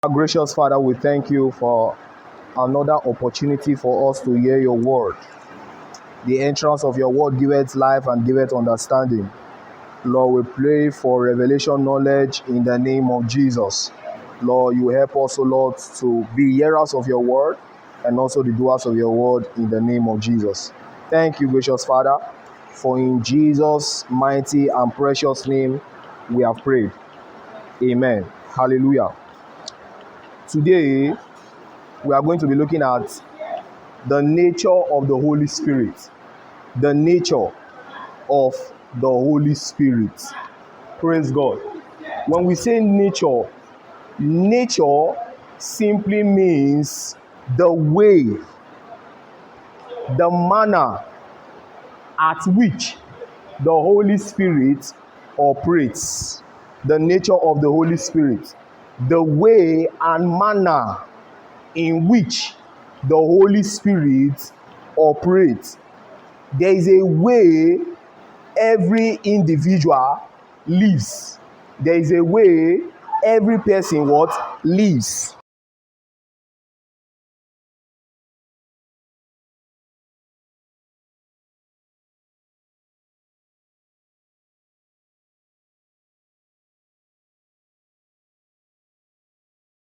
Gracious Father, we thank you for another opportunity for us to hear your word. The entrance of your word giveth life and giveth understanding. Lord, we pray for revelation knowledge in the name of Jesus. Lord, you help us, O Lord, to be hearers of your word and also the doers of your word in the name of Jesus. Thank you, gracious Father, for in Jesus' mighty and precious name we have prayed. Amen. Hallelujah. Today, we are going to be looking at the nature of the Holy Spirit. The nature of the Holy Spirit. Praise God. When we say nature, nature simply means the way, the manner at which the Holy Spirit operates. The nature of the Holy Spirit. The way and manner in which the Holy Spirit operates. There is a way every individual lives. There is a way every person lives.